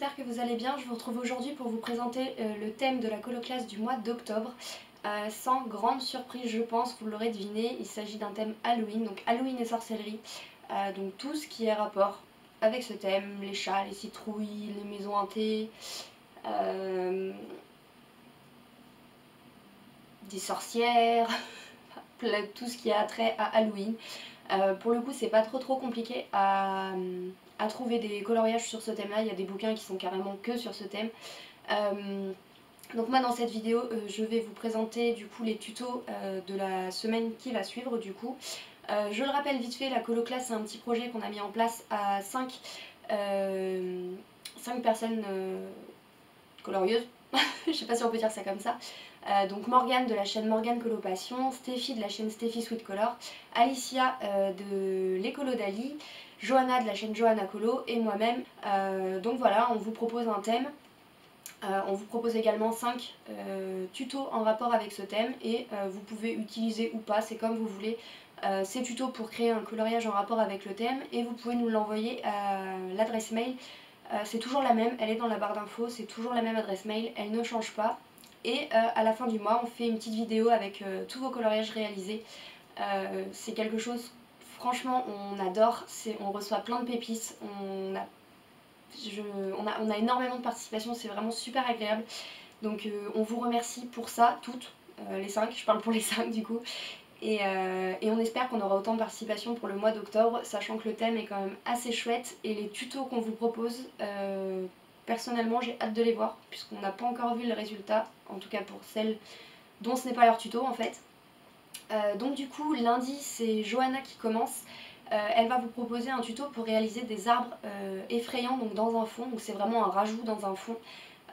j'espère que vous allez bien. Je vous retrouve aujourd'hui pour vous présenter le thème de la coloclasse du mois d'octobre. Sans grande surprise je pense, vous l'aurez deviné, il s'agit d'un thème Halloween, donc Halloween et sorcellerie. Donc tout ce qui est rapport avec ce thème, les chats, les citrouilles, les maisons hantées, des sorcières, tout ce qui a trait à Halloween. Pour le coup c'est pas trop compliqué à trouver des coloriages sur ce thème là, il y a des bouquins qui sont carrément que sur ce thème. Donc moi dans cette vidéo je vais vous présenter du coup les tutos de la semaine qui va suivre du coup. Je le rappelle vite fait, la coloclasse c'est un petit projet qu'on a mis en place à 5 personnes colorieuses, je sais pas si on peut dire ça comme ça. Donc Morgane de la chaîne Morgane Colopassion, Stéphie de la chaîne Stéphie Sweet Color, Alicia de l'écolo d'Ali, Johanna de la chaîne Johanna Colo et moi-même. Donc voilà, on vous propose un thème. On vous propose également 5 tutos en rapport avec ce thème et vous pouvez utiliser ou pas, c'est comme vous voulez, ces tutos pour créer un coloriage en rapport avec le thème et vous pouvez nous l'envoyer à l'adresse mail. C'est toujours la même, elle est dans la barre d'infos, c'est toujours la même adresse mail, elle ne change pas. Et à la fin du mois, on fait une petite vidéo avec tous vos coloriages réalisés. C'est quelque chose, franchement, on adore, on reçoit plein de pépites, on a énormément de participation, c'est vraiment super agréable. Donc on vous remercie pour ça, toutes, les 5, je parle pour les 5 du coup. Et on espère qu'on aura autant de participation pour le mois d'octobre, sachant que le thème est quand même assez chouette et les tutos qu'on vous propose, personnellement j'ai hâte de les voir puisqu'on n'a pas encore vu le résultat, en tout cas pour celles dont ce n'est pas leur tuto en fait. Donc du coup lundi c'est Johanna qui commence. Elle va vous proposer un tuto pour réaliser des arbres effrayants donc dans un fond, donc c'est vraiment un rajout dans un fond.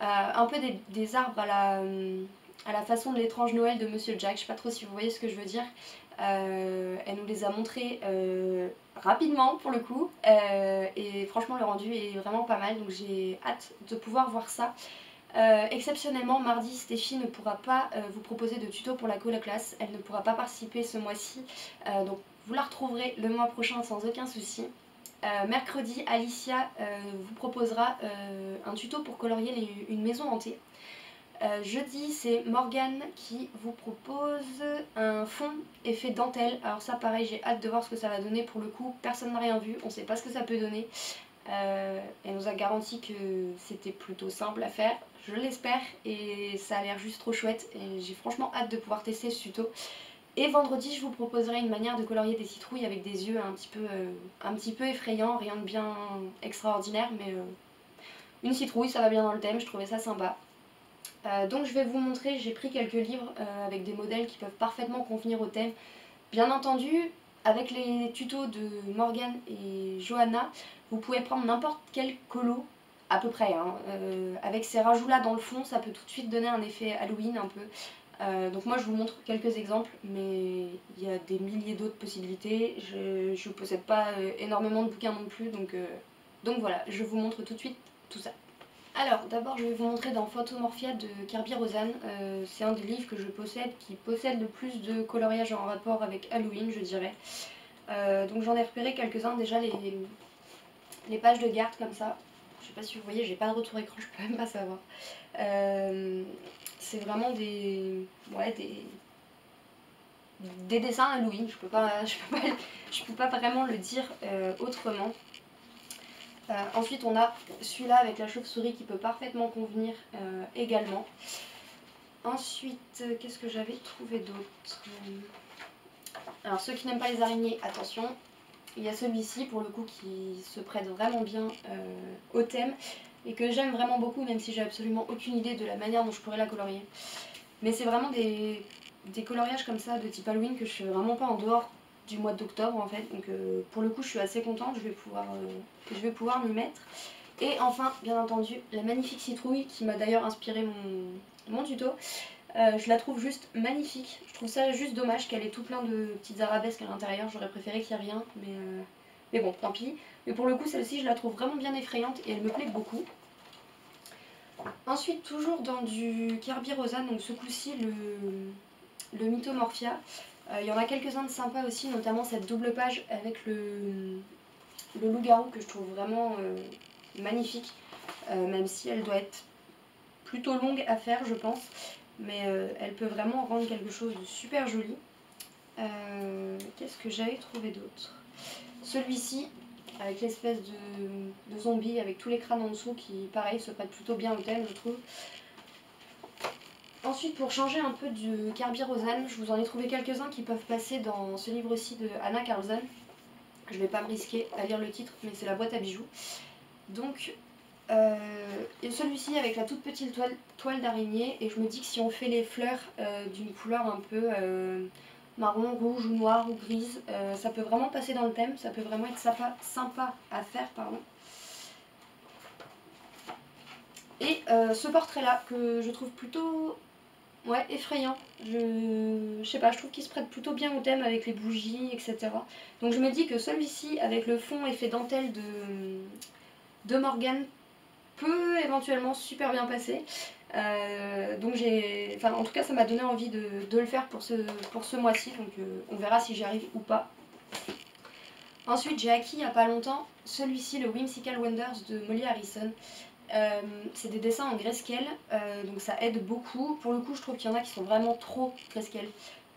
Un peu des arbres à la façon de l'étrange Noël de Monsieur Jack, je sais pas trop si vous voyez ce que je veux dire. Elle nous les a montrés rapidement pour le coup, et franchement le rendu est vraiment pas mal, donc j'ai hâte de pouvoir voir ça. Exceptionnellement, mardi, Stéphie ne pourra pas vous proposer de tuto pour la coloclasse, elle ne pourra pas participer ce mois-ci, donc vous la retrouverez le mois prochain sans aucun souci. Mercredi, Alicia vous proposera un tuto pour colorier une maison hantée. Jeudi, c'est Morgane qui vous propose un fond effet dentelle. Alors ça pareil, j'ai hâte de voir ce que ça va donner. Pour le coup, personne n'a rien vu, on ne sait pas ce que ça peut donner. Elle nous a garanti que c'était plutôt simple à faire, je l'espère, et ça a l'air juste trop chouette et j'ai franchement hâte de pouvoir tester ce tuto. Et vendredi, je vous proposerai une manière de colorier des citrouilles avec des yeux un petit peu effrayants, rien de bien extraordinaire, mais une citrouille, ça va bien dans le thème, je trouvais ça sympa. Donc je vais vous montrer, j'ai pris quelques livres avec des modèles qui peuvent parfaitement convenir au thème. Bien entendu, avec les tutos de Morgane et Johanna, vous pouvez prendre n'importe quel colo, à peu près, hein. Avec ces rajouts là dans le fond, ça peut tout de suite donner un effet Halloween un peu. Donc moi je vous montre quelques exemples, mais il y a des milliers d'autres possibilités. Je ne possède pas énormément de bouquins non plus, donc voilà, je vous montre tout de suite tout ça. Alors d'abord je vais vous montrer dans Photomorphia de Kirby Rosanne, c'est un des livres que je possède qui possède le plus de coloriage en rapport avec Halloween je dirais. Donc j'en ai repéré quelques-uns, déjà les pages de garde comme ça, je sais pas si vous voyez, j'ai pas de retour écran, je peux même pas savoir. C'est vraiment des dessins Halloween, je peux pas vraiment le dire autrement. Ensuite on a celui-là avec la chauve-souris qui peut parfaitement convenir également. Ensuite, qu'est-ce que j'avais trouvé d'autre? Alors ceux qui n'aiment pas les araignées, attention. Il y a celui-ci pour le coup qui se prête vraiment bien au thème et que j'aime vraiment beaucoup, même si j'ai absolument aucune idée de la manière dont je pourrais la colorier. Mais c'est vraiment des coloriages comme ça de type Halloween que je fais vraiment pas en dehors du mois d'octobre en fait, donc pour le coup je suis assez contente, je vais pouvoir m'y mettre. Et enfin bien entendu la magnifique citrouille qui m'a d'ailleurs inspiré mon tuto. Je la trouve juste magnifique, je trouve ça juste dommage qu'elle ait tout plein de petites arabesques à l'intérieur, j'aurais préféré qu'il n'y ait rien, mais bon tant pis. Mais pour le coup celle-ci je la trouve vraiment bien effrayante et elle me plaît beaucoup. Ensuite toujours dans du Kirby Rosanne, donc ce coup-ci le Mythomorphia. Il y en a quelques-uns de sympas aussi, notamment cette double page avec le loup-garou que je trouve vraiment magnifique. même si elle doit être plutôt longue à faire je pense, mais elle peut vraiment rendre quelque chose de super joli. Qu'est-ce que j'avais trouvé d'autre? Celui-ci, avec l'espèce de zombie avec tous les crânes en dessous qui pareil se prête plutôt bien au thème je trouve. Ensuite, pour changer un peu du Kerby Roseanne, je vous en ai trouvé quelques-uns qui peuvent passer dans ce livre-ci de Anna Carlson. Je vais pas me risquer à lire le titre, mais c'est la boîte à bijoux. Donc, et celui-ci avec la toute petite toile d'araignée, et je me dis que si on fait les fleurs d'une couleur un peu marron, rouge ou noire ou grise, ça peut vraiment passer dans le thème, ça peut vraiment être sympa à faire, pardon. Et ce portrait-là, que je trouve plutôt effrayant. Je sais pas, je trouve qu'il se prête plutôt bien au thème avec les bougies, etc. Donc je me dis que celui-ci, avec le fond effet dentelle de Morgane, peut éventuellement super bien passer. Donc en tout cas ça m'a donné envie de le faire pour ce mois-ci, donc on verra si j'y arrive ou pas. Ensuite j'ai acquis il n'y a pas longtemps celui-ci, le Whimsical Wonders de Molly Harrison. C'est des dessins en grayscale, donc ça aide beaucoup. Pour le coup je trouve qu'il y en a qui sont vraiment trop grayscale,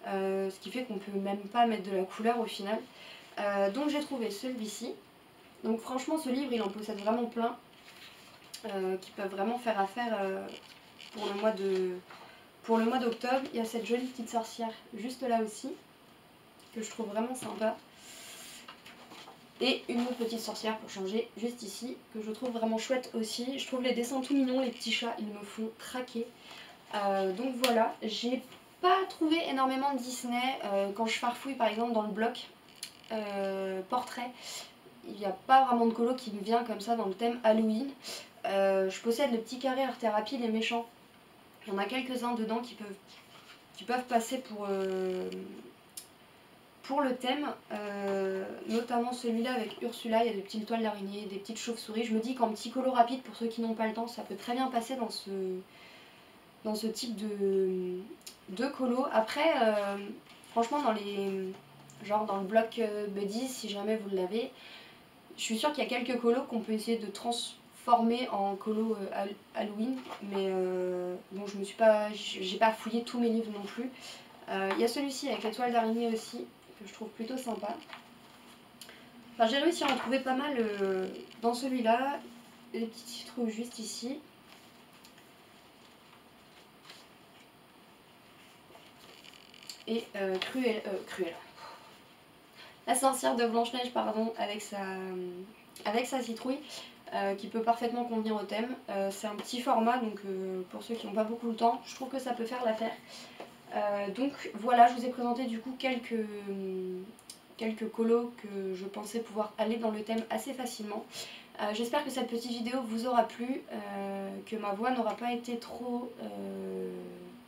ce qui fait qu'on peut même pas mettre de la couleur au final. Donc j'ai trouvé celui-ci. Donc franchement ce livre il en possède vraiment plein, qui peuvent vraiment faire affaire pour le mois d'octobre. Il y a cette jolie petite sorcière juste là aussi, que je trouve vraiment sympa. Et une autre petite sorcière pour changer juste ici, que je trouve vraiment chouette aussi. Je trouve les dessins tout mignons, les petits chats, ils me font craquer. Donc voilà, j'ai pas trouvé énormément de Disney. Quand je farfouille par exemple dans le bloc portrait, il n'y a pas vraiment de colo qui me vient comme ça dans le thème Halloween. Je possède le petit carré Art Thérapie, les méchants. Il y en a quelques-uns dedans qui peuvent passer pour le thème, notamment celui-là avec Ursula. Il y a des petites toiles d'araignée, des petites chauves-souris. Je me dis qu'en petit colo rapide, pour ceux qui n'ont pas le temps, ça peut très bien passer dans ce type de colo. Après, franchement, dans le bloc Buddies, si jamais vous l'avez, je suis sûre qu'il y a quelques colos qu'on peut essayer de transformer en colo Halloween, mais bon, j'ai pas fouillé tous mes livres non plus. Il y a celui-ci avec la toile d'araignée aussi, que je trouve plutôt sympa. Enfin, j'ai réussi à en trouver pas mal dans celui-là. Les petits titres juste ici. Et Cruella. La sorcière de Blanche-Neige, pardon, avec sa citrouille, qui peut parfaitement convenir au thème. C'est un petit format, donc pour ceux qui n'ont pas beaucoup le temps, je trouve que ça peut faire l'affaire. Donc voilà, je vous ai présenté du coup quelques colos que je pensais pouvoir aller dans le thème assez facilement. J'espère que cette petite vidéo vous aura plu, que ma voix n'aura pas été trop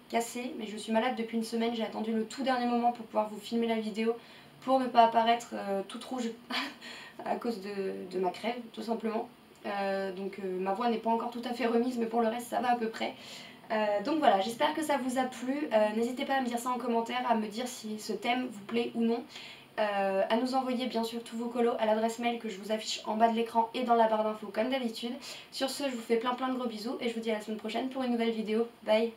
cassée, mais je suis malade depuis une semaine, j'ai attendu le tout dernier moment pour pouvoir vous filmer la vidéo, pour ne pas apparaître toute rouge à cause de ma crève, tout simplement. Donc ma voix n'est pas encore tout à fait remise, mais pour le reste ça va à peu près. Donc voilà, j'espère que ça vous a plu. N'hésitez pas à me dire ça en commentaire, à me dire si ce thème vous plaît ou non. À nous envoyer bien sûr tous vos colos à l'adresse mail que je vous affiche en bas de l'écran et dans la barre d'infos comme d'habitude. Sur ce, je vous fais plein de gros bisous et je vous dis à la semaine prochaine pour une nouvelle vidéo. Bye!